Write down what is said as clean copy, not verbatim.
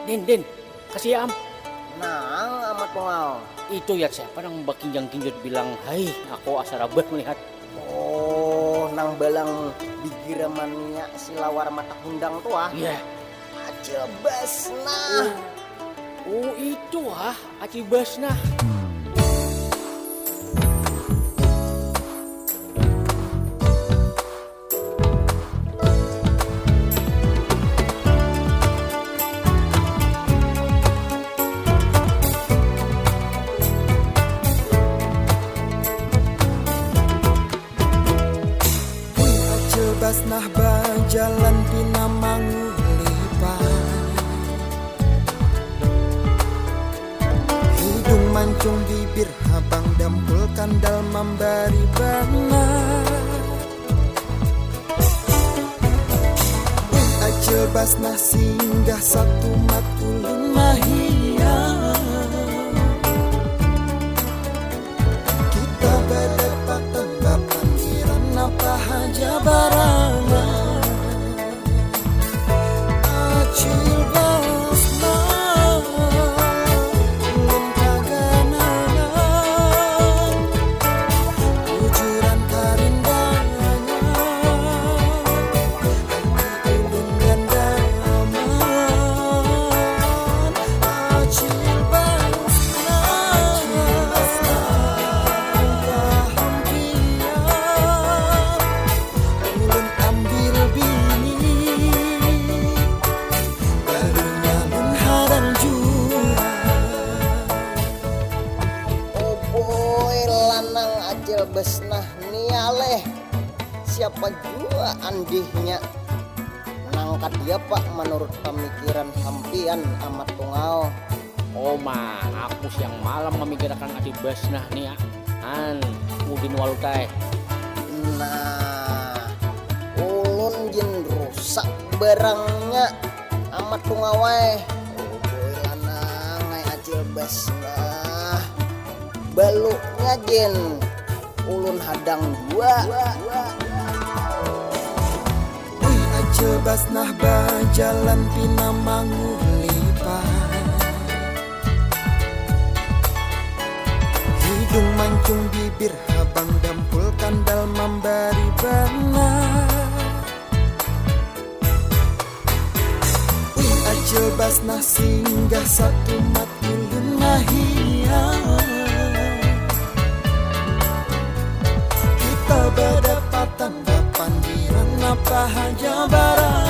Din, kasih am. Nang amat pengal. Itu ya siapa nang bakinjang kinjut bilang, hai aku asarabet melihat. Oh, nang balang digiramannya si lawar mata hundang tuh ah. Iya. Acil basna. Oh itu Aci Basna. Basnah bajalan pina mangulipan, hidung mancung bibir habang dampul kandal membari bana. Acil basnah singgah satu mat ulun mahia, kita berdepatan bapan iran apa haja barana. Acil basnah ulun kaganangan, ujuran karindangan hati ulun gandaman. Acil basnah paham pian ulun ambil bini, barunya lun hadang jua. Oh boy, lanang acil basnah nialeh. Siapa jua andihnya. Nangkat dia pak menurut pemikiran hampian amat tungau. Oh ma, aku siang malam memikirkan Aci Basna nih ya. Udin walutai. Nah, ulun jin rusak barangnya amat tungawai. Oh boy lanang ngai acil basnah. Baluknya jin ulun hadang dua. Wih acil basnah bajalan pina mangulipan, hidung mancung bibir habang dampul kandal membari bana. Wih acil basnah singgah satu mat ulun mahia, kita berdepatan bapan diran apa haja barang.